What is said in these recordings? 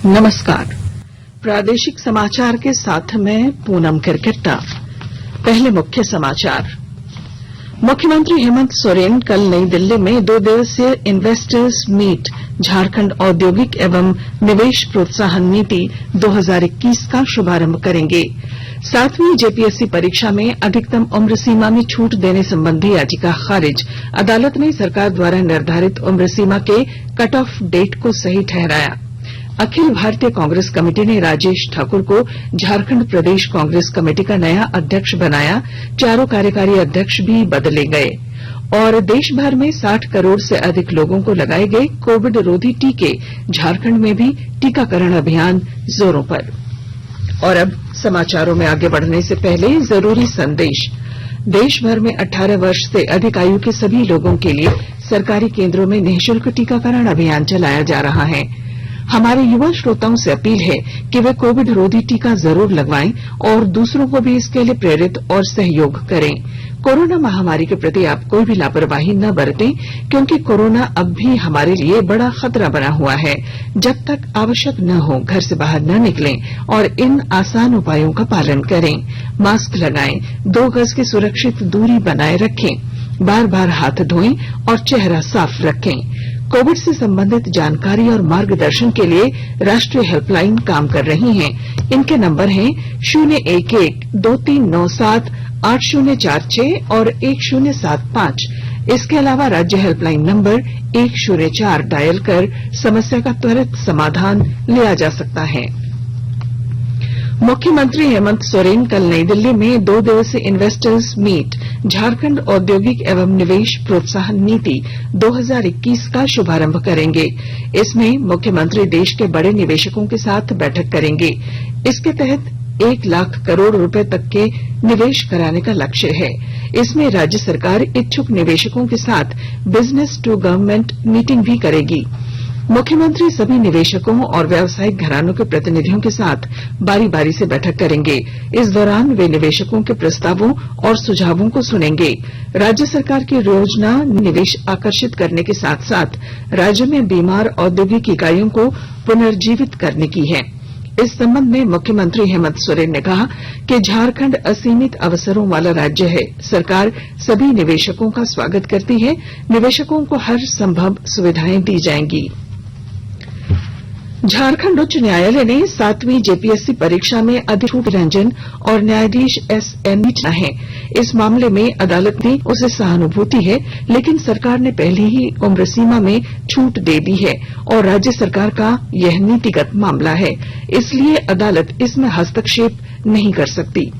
नमस्कार। प्रादेशिक समाचार के साथ मैं पूनम किरकिट्टा। पहले मुख्य समाचार। मुख्यमंत्री हेमंत सोरेन कल नई दिल्ली में 2 दिवसीय इन्वेस्टर्स मीट झारखंड औद्योगिक एवं निवेश प्रोत्साहन नीति 2021 का शुभारंभ करेंगे। 7वीं जेपीएससी परीक्षा में अधिकतम उम्र सीमा में छूट देने संबंधी याचिका खारिज। अदालत ने सरकार द्वारा निर्धारित उम्र सीमा के कट ऑफ डेट को सही ठहराया। अखिल भारतीय कांग्रेस कमेटी ने राजेश ठाकुर को झारखंड प्रदेश कांग्रेस कमेटी का नया अध्यक्ष बनाया। चारों कार्यकारी अध्यक्ष भी बदले गए। और देश भर में 60 करोड़ से अधिक लोगों को लगाए गए कोविड रोधी टीके। झारखंड में भी टीकाकरण अभियान जोरों पर। और अब समाचारों में आगे बढ़ने से पहले जरूरी संदेश। देश भर में 18 वर्ष से अधिक आयु के सभी लोगों के लिए सरकारी केंद्रों में निःशुल्क टीकाकरण अभियान चलाया जा रहा है। हमारे युवा श्रोताओं से अपील है कि वे कोविड रोधी टीका जरूर लगवाएं और दूसरों को भी इसके लिए प्रेरित और सहयोग करें। कोरोना महामारी के प्रति आप कोई भी लापरवाही न बरतें, क्योंकि कोरोना अब भी हमारे लिए बड़ा खतरा बना हुआ है। जब तक आवश्यक न हो घर से बाहर न निकलें और इन आसान उपायों का पालन करें। मास्क लगाएं, 2 गज की सुरक्षित दूरी बनाए रखें, बार बार हाथ धोएं और चेहरा साफ रखें। कोविड से संबंधित जानकारी और मार्गदर्शन के लिए राष्ट्रीय हेल्पलाइन काम कर रही हैं। इनके नंबर हैं 011-2397-8046 और 1075। इसके अलावा राज्य हेल्पलाइन नंबर 104 डायल कर समस्या का त्वरित समाधान लिया जा सकता है। मुख्यमंत्री हेमंत सोरेन कल नई दिल्ली में 2 दिवसीय इन्वेस्टर्स मीट झारखंड औद्योगिक एवं निवेश प्रोत्साहन नीति 2021 का शुभारंभ करेंगे। इसमें मुख्यमंत्री देश के बड़े निवेशकों के साथ बैठक करेंगे। इसके तहत 1 लाख करोड़ रुपए तक के निवेश कराने का लक्ष्य है। इसमें राज्य सरकार इच्छुक निवेशकों के साथ बिजनेस टू गवर्नमेंट मीटिंग भी करेगी। मुख्यमंत्री सभी निवेशकों और व्यावसायिक घरानों के प्रतिनिधियों के साथ बारी बारी से बैठक करेंगे। इस दौरान वे निवेशकों के प्रस्तावों और सुझावों को सुनेंगे। राज्य सरकार की योजना निवेश आकर्षित करने के साथ साथ राज्य में बीमार औद्योगिक इकाइयों को पुनर्जीवित करने की है। इस संबंध में मुख्यमंत्री हेमंत सोरेन ने कहा कि झारखंड असीमित अवसरों वाला राज्य है। सरकार सभी निवेशकों का स्वागत करती है। निवेशकों को हर संभव सुविधाएं दी जाएंगी। झारखंड उच्च न्यायालय ने 7वीं जेपीएससी परीक्षा में अधिक रंजन और न्यायाधीश एसएन है। इस मामले में अदालत ने उसे सहानुभूति है, लेकिन सरकार ने पहले ही उम्र सीमा में छूट दे दी है और राज्य सरकार का यह नीतिगत मामला है, इसलिए अदालत इसमें हस्तक्षेप नहीं कर सकती।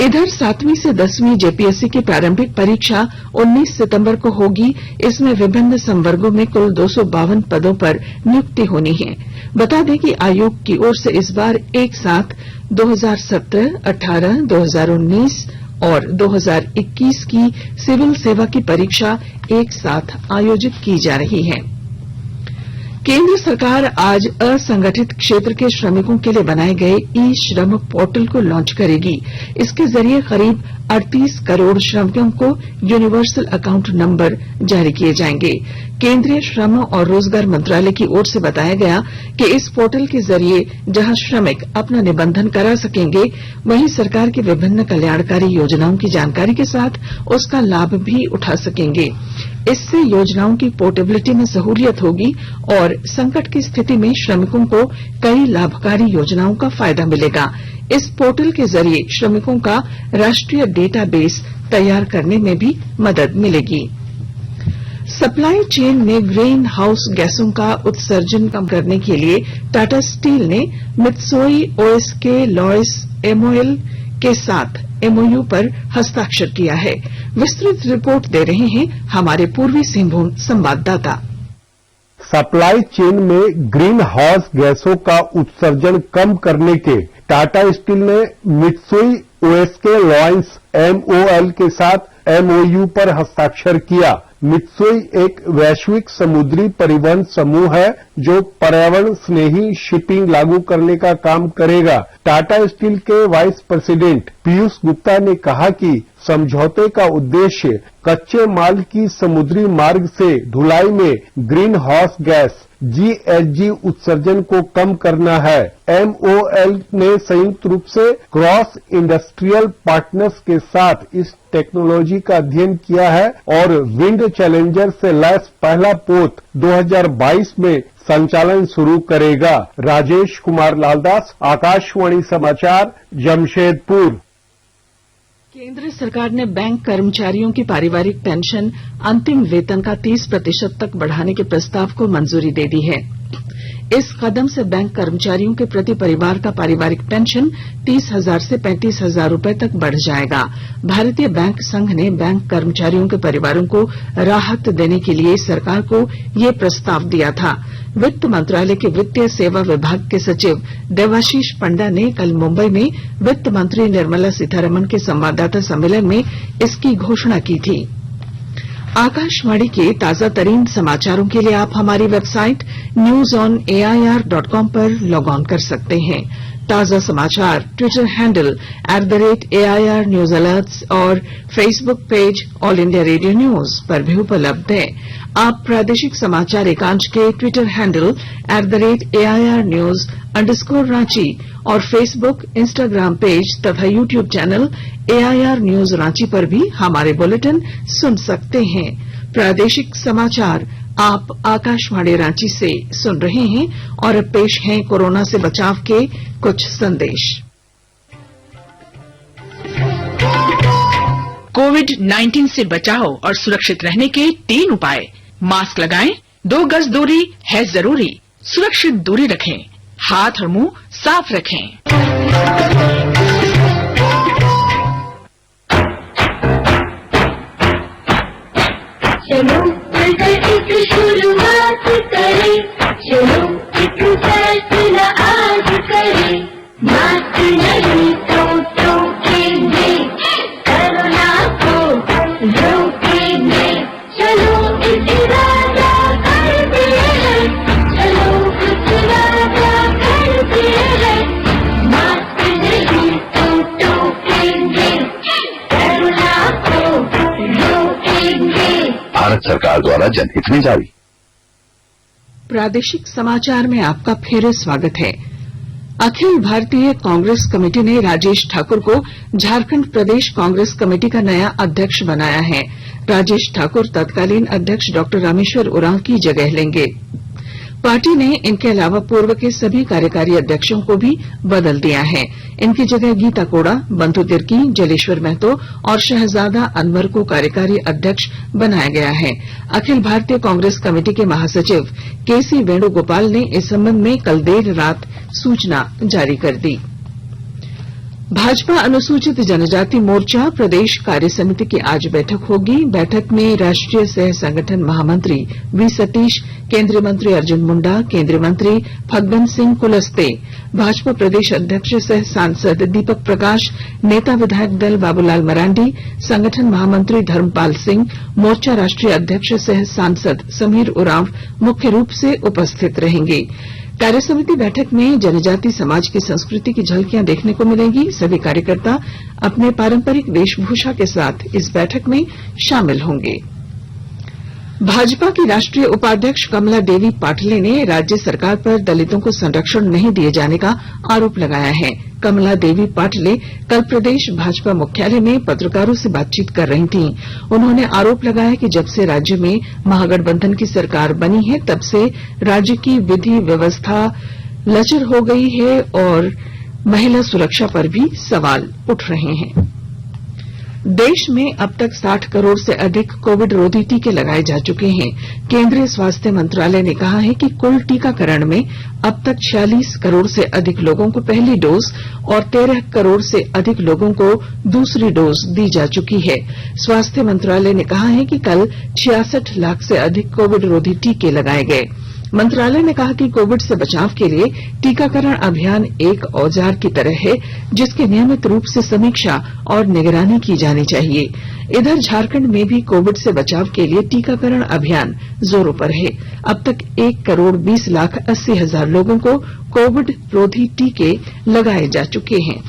इधर 7वीं से 10वीं जेपीएससी की प्रारंभिक परीक्षा 19 सितंबर को होगी। इसमें विभिन्न संवर्गों में कुल 252 पदों पर नियुक्ति होनी है। बता दें कि आयोग की ओर से इस बार एक साथ 2017, 18, 2019 और 2021 की सिविल सेवा की परीक्षा एक साथ आयोजित की जा रही है। केंद्र सरकार आज असंगठित क्षेत्र के श्रमिकों के लिए बनाए गए ई श्रम पोर्टल को लॉन्च करेगी। इसके जरिए करीब 38 करोड़ श्रमिकों को यूनिवर्सल अकाउंट नंबर जारी किए जाएंगे। केंद्रीय श्रम और रोजगार मंत्रालय की ओर से बताया गया कि इस पोर्टल के जरिए जहां श्रमिक अपना निबंधन करा सकेंगे, वहीं सरकार की विभिन्न कल्याणकारी योजनाओं की जानकारी के साथ उसका लाभ भी उठा सकेंगे। इससे योजनाओं की पोर्टेबिलिटी में सहूलियत होगी और संकट की स्थिति में श्रमिकों को कई लाभकारी योजनाओं का फायदा मिलेगा। इस पोर्टल के जरिए श्रमिकों का राष्ट्रीय डेटाबेस तैयार करने में भी मदद मिलेगी। सप्लाई चेन में ग्रीन हाउस गैसों का उत्सर्जन कम करने के लिए टाटा स्टील ने मित्सुई ओएसके लॉयस एमओएल के साथ एमओयू पर हस्ताक्षर किया है। विस्तृत रिपोर्ट दे रहे हैं हमारे पूर्वी सिंहभूम संवाददाता। सप्लाई चेन में ग्रीन हाउस गैसों का उत्सर्जन कम करने के टाटा स्टील ने मित्सुई ओएसके लॉयस एमओएल के साथ एमओयू पर हस्ताक्षर किया। मित्सुई एक वैश्विक समुद्री परिवहन समूह है जो पर्यावरण स्नेही शिपिंग लागू करने का काम करेगा। टाटा स्टील के वाइस प्रेसिडेंट पीयूष गुप्ता ने कहा कि समझौते का उद्देश्य कच्चे माल की समुद्री मार्ग से ढुलाई में ग्रीन हाउस गैस जीएचजी उत्सर्जन को कम करना है। MOL ने संयुक्त रूप से क्रॉस इंडस्ट्रियल पार्टनर्स के साथ इस टेक्नोलॉजी का अध्ययन किया है और विंड चैलेंजर से लैस पहला पोत 2022 में संचालन शुरू करेगा। राजेश कुमार लालदास, आकाशवाणी समाचार, जमशेदपुर। केंद्र सरकार ने बैंक कर्मचारियों की पारिवारिक पेंशन अंतिम वेतन का 30% तक बढ़ाने के प्रस्ताव को मंजूरी दे दी है। इस कदम से बैंक कर्मचारियों के प्रति परिवार का पारिवारिक पेंशन 30,000 से 35,000 रूपये तक बढ़ जाएगा। भारतीय बैंक संघ ने बैंक कर्मचारियों के परिवारों को राहत देने के लिए सरकार को ये प्रस्ताव दिया था। वित्त मंत्रालय के वित्तीय सेवा विभाग के सचिव देवाशीष पंडा ने कल मुंबई में वित्त मंत्री निर्मला सीतारमण के संवाददाता सम्मेलन में इसकी घोषणा की थी। आकाशवाणी के ताजा तरीन समाचारों के लिए आप हमारी वेबसाइट newsonair.com पर लॉग ऑन कर सकते हैं। ताजा समाचार Twitter handle @AIR news alerts और Facebook page all India radio news पर भी उपलब्ध है। आप प्रादेशिक समाचार एकांश के ट्विटर हैंडल @AIR न्यूज _ और फेसबुक, इंस्टाग्राम पेज तथा YouTube channel AIR news Ranchi पर भी हमारे बुलेटिन सुन सकते हैं। प्रादेशिक समाचार आप आकाशवाणी रांची से सुन रहे हैं और अब पेश हैं कोरोना से बचाव के कुछ संदेश। कोविड-19 से बचाव और सुरक्षित रहने के 3 उपाय। मास्क लगाएं, 2 गज दूरी है जरूरी, सुरक्षित दूरी रखें, हाथ और मुंह साफ रखें। चलो मिलकर एक शुरुआत करें, चलो एक फैसला आज करें, मास्क नहीं तो टोकेंगे, कोरोना को रोकेंगे, चलो एक इरादा करते हैं, चलो एक इरादा करते हैं, मास्क नहीं तो टोकेंगे, कोरोना को रोकेंगे। भारत सरकार द्वारा जनहित में जारी। प्रादेशिक समाचार में आपका फिर स्वागत है। अखिल भारतीय कांग्रेस कमेटी ने राजेश ठाकुर को झारखंड प्रदेश कांग्रेस कमेटी का नया अध्यक्ष बनाया है। राजेश ठाकुर तत्कालीन अध्यक्ष डॉ रामेश्वर उरांव की जगह लेंगे। पार्टी ने इनके अलावा पूर्व के सभी कार्यकारी अध्यक्षों को भी बदल दिया है। इनकी जगह गीता कोड़ा, बंधु तिर्की, जलेश्वर महतो और शहजादा अनवर को कार्यकारी अध्यक्ष बनाया गया है। अखिल भारतीय कांग्रेस कमेटी के महासचिव केसी वेणुगोपाल ने इस संबंध में कल देर रात सूचना जारी कर दी। भाजपा अनुसूचित जनजाति मोर्चा प्रदेश कार्य समिति की आज बैठक होगी। बैठक में राष्ट्रीय सह संगठन महामंत्री वी सतीश, केंद्रीय मंत्री अर्जुन मुंडा, केंद्रीय मंत्री फग्गन सिंह कुलस्ते, भाजपा प्रदेश अध्यक्ष सह सांसद दीपक प्रकाश, नेता विधायक दल बाबूलाल मरांडी, संगठन महामंत्री धर्मपाल सिंह, मोर्चा राष्ट्रीय अध्यक्ष सह सांसद समीर उरांव मुख्य रूप से उपस्थित रहेंगे। कार्य समिति बैठक में जनजाति समाज की संस्कृति की झलकियां देखने को मिलेंगी। सभी कार्यकर्ता अपने पारंपरिक वेशभूषा के साथ इस बैठक में शामिल होंगे। भाजपा की राष्ट्रीय उपाध्यक्ष कमला देवी पाटले ने राज्य सरकार पर दलितों को संरक्षण नहीं दिए जाने का आरोप लगाया है। कमला देवी पाटले कल प्रदेश भाजपा मुख्यालय में पत्रकारों से बातचीत कर रही थीं। उन्होंने आरोप लगाया कि जब से राज्य में महागठबंधन की सरकार बनी है तब से राज्य की विधि व्यवस्था लचर हो गई है और महिला सुरक्षा पर भी सवाल उठ रहे हैं। देश में अब तक 60 करोड़ से अधिक कोविड रोधी टीके लगाए जा चुके हैं। केंद्रीय स्वास्थ्य मंत्रालय ने कहा है कि कुल टीकाकरण में अब तक 46 करोड़ से अधिक लोगों को पहली डोज और 13 करोड़ से अधिक लोगों को दूसरी डोज दी जा चुकी है। स्वास्थ्य मंत्रालय ने कहा है कि कल 66 लाख से अधिक कोविड रोधी टीके लगाए गए। मंत्रालय ने कहा कि कोविड से बचाव के लिए टीकाकरण अभियान एक औजार की तरह है जिसकी नियमित रूप से समीक्षा और निगरानी की जानी चाहिए। इधर झारखंड में भी कोविड से बचाव के लिए टीकाकरण अभियान जोरों पर है। अब तक 1,20,80,000 लोगों को कोविड रोधी टीके लगाए जा चुके हैं।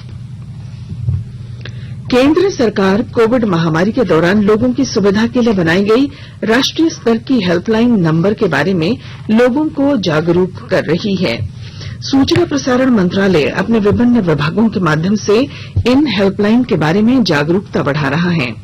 केंद्र सरकार कोविड महामारी के दौरान लोगों की सुविधा के लिए बनाई गई राष्ट्रीय स्तर की हेल्पलाइन नंबर के बारे में लोगों को जागरूक कर रही है। सूचना प्रसारण मंत्रालय अपने विभिन्न विभागों के माध्यम से इन हेल्पलाइन के बारे में जागरूकता बढ़ा रहा है।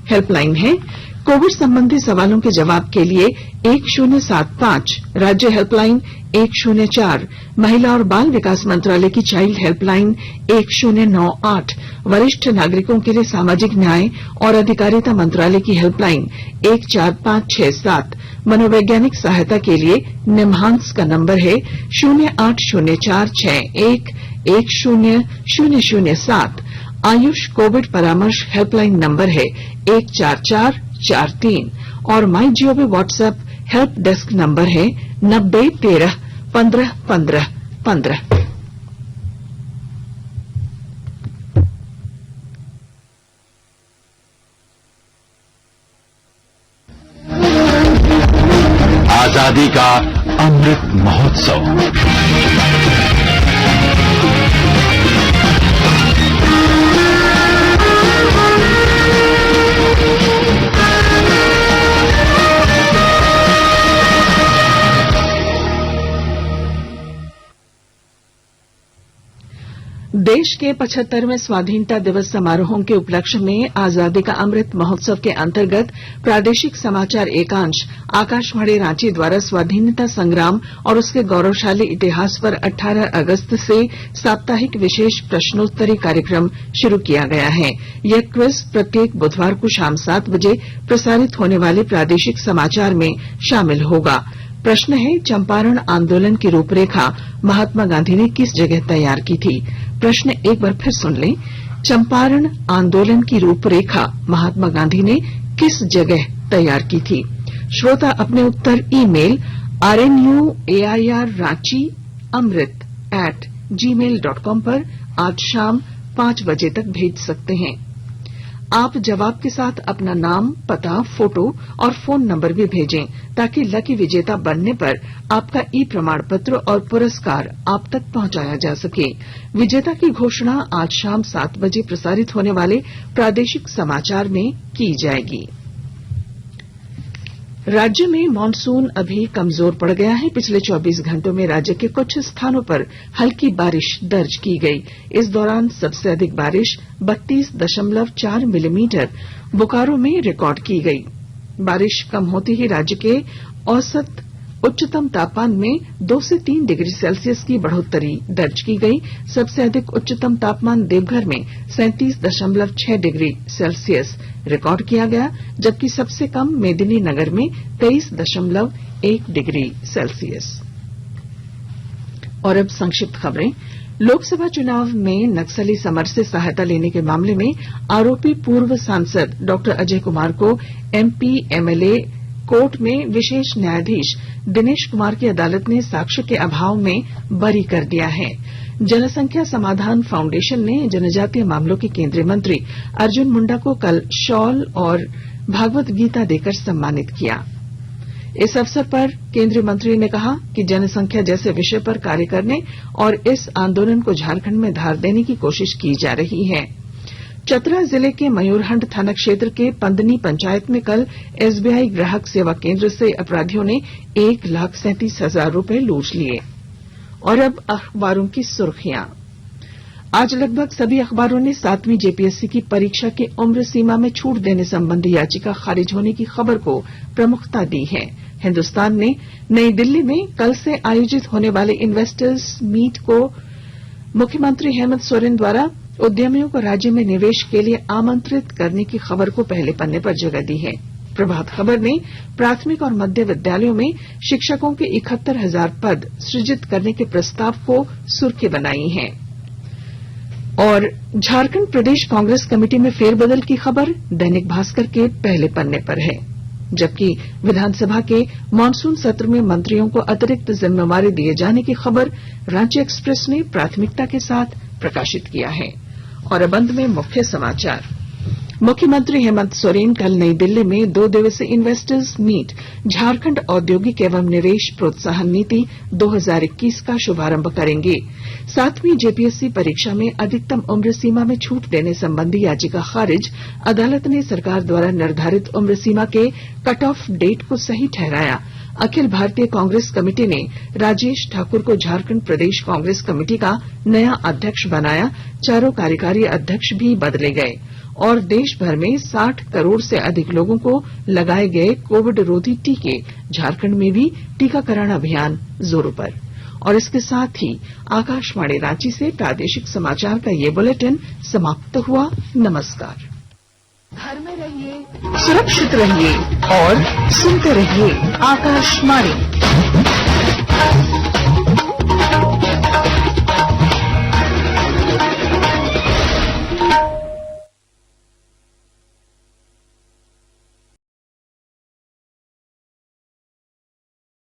हेल्पलाइन है कोविड संबंधी सवालों के जवाब के लिए 1075, राज्य हेल्पलाइन 104, महिला और बाल विकास मंत्रालय की चाइल्ड हेल्पलाइन 1098, वरिष्ठ नागरिकों के लिए सामाजिक न्याय और अधिकारिता मंत्रालय की हेल्पलाइन 14567, मनोवैज्ञानिक सहायता के लिए निम्हांस का नंबर है 080461010007, आयुष कोविड परामर्श हेल्पलाइन नंबर है 14443 और my gov WhatsApp help desk number है 9013151515। आजादी का अमृत महोत्सव। देश के 75वें स्वाधीनता दिवस समारोहों के उपलक्ष्य में आजादी का अमृत महोत्सव के अंतर्गत प्रादेशिक समाचार एकांश आकाशवाणी रांची द्वारा स्वाधीनता संग्राम और उसके गौरवशाली इतिहास पर 18 अगस्त से साप्ताहिक विशेष प्रश्नोत्तरी कार्यक्रम शुरू किया गया है। यह क्विज प्रत्येक बुधवार को शाम 7 बजे प्रसारित होने वाले प्रादेशिक समाचार में शामिल होगा। प्रश्न है, चंपारण आंदोलन की रूपरेखा महात्मा गांधी ने किस जगह तैयार की थी? प्रश्न एक बार फिर सुन लें। चंपारण आंदोलन की रूपरेखा महात्मा गांधी ने किस जगह तैयार की थी? श्रोता अपने उत्तर ईमेल rnuairranchiamrit@gmail.com पर आज शाम 5 बजे तक भेज सकते हैं। आप जवाब के साथ अपना नाम, पता, फोटो और फोन नंबर भी भेजें ताकि लकी विजेता बनने पर आपका ई प्रमाण पत्र और पुरस्कार आप तक पहुंचाया जा सके। विजेता की घोषणा आज शाम 7 बजे प्रसारित होने वाले प्रादेशिक समाचार में की जाएगी। राज्य में मानसून अभी कमजोर पड़ गया है। पिछले 24 घंटों में राज्य के कुछ स्थानों पर हल्की बारिश दर्ज की गई। इस दौरान सबसे अधिक बारिश 32.4 मिलीमीटर बोकारो में रिकॉर्ड की गई। बारिश कम होते ही राज्य के औसत उच्चतम तापमान में 2 से 3 डिग्री सेल्सियस की बढ़ोतरी दर्ज की गई। सबसे अधिक उच्चतम तापमान देवघर में 37.6 डिग्री सेल्सियस रिकॉर्ड किया गया, जबकि सबसे कम मेदिनीनगर में 23.1 डिग्री सेल्सियस। और अब संक्षिप्त खबरें। लोकसभा चुनाव में नक्सली समर से सहायता लेने के मामले में आरोपी पूर्व सांसद डॉक्टर अजय कुमार को एमपी एमएलए कोर्ट में विशेष न्यायाधीश दिनेश कुमार की अदालत ने साक्ष्य के अभाव में बरी कर दिया है। जनसंख्या समाधान फाउंडेशन ने जनजातीय मामलों के केंद्रीय मंत्री अर्जुन मुंडा को कल शॉल और भागवत गीता देकर सम्मानित किया। इस अवसर पर केंद्रीय मंत्री ने कहा कि जनसंख्या जैसे विषय पर कार्य करने और इस आंदोलन को झारखंड में धार देने की कोशिश की जा रही है। चतरा जिले के मयूरहंड थाना क्षेत्र के पंदनी पंचायत में कल एसबीआई ग्राहक सेवा केंद्र से अपराधियों ने 1,37,000 रूपये लूट लिए। और अब अखबारों की सुर्खियां। आज लगभग सभी अखबारों ने 7वीं जेपीएससी की परीक्षा की उम्र सीमा में छूट देने संबंधी याचिका खारिज होने की खबर को प्रमुखता दी है। हिन्दुस्तान ने नई दिल्ली में कल से आयोजित होने वाले इन्वेस्टर्स मीट को मुख्यमंत्री हेमंत सोरेन द्वारा उद्यमियों को राज्य में निवेश के लिए आमंत्रित करने की खबर को पहले पन्ने पर जगह दी है। प्रभात खबर ने प्राथमिक और मध्य विद्यालयों में शिक्षकों के 71,000 पद सृजित करने के प्रस्ताव को सुर्खी बनाई है। और झारखंड प्रदेश कांग्रेस कमेटी में फेरबदल की खबर दैनिक भास्कर के पहले पन्ने पर है। जबकि विधानसभा के मानसून सत्र में मंत्रियों को अतिरिक्त जिम्मेवारी दिए जाने की खबर रांची एक्सप्रेस ने प्राथमिकता के साथ प्रकाशित किया है। और अब अंत में मुख्य समाचार। मुख्यमंत्री हेमंत सोरेन कल नई दिल्ली में 2 दिवसीय इन्वेस्टर्स मीट झारखंड औद्योगिक एवं निवेश प्रोत्साहन नीति 2021 का शुभारंभ करेंगे। 7वीं जेपीएससी परीक्षा में अधिकतम उम्र सीमा में छूट देने संबंधी याचिका खारिज, अदालत ने सरकार द्वारा निर्धारित उम्र सीमा के कट ऑफ डेट को सही ठहराया। अखिल भारतीय कांग्रेस कमेटी ने राजेश ठाकुर को झारखंड प्रदेश कांग्रेस कमेटी का नया अध्यक्ष बनाया। 4 कार्यकारी अध्यक्ष भी बदले गए और देश भर में 60 करोड़ से अधिक लोगों को लगाए गए कोविड रोधी टीके। झारखंड में भी टीकाकरण अभियान जोरों पर। और इसके साथ ही आकाशवाणी रांची से प्रादेशिक समाचार का ये बुलेटिन समाप्त हुआ। नमस्कार। घर में रहिए, सुरक्षित रहिए और सुनते रहिए आकाशवाणी।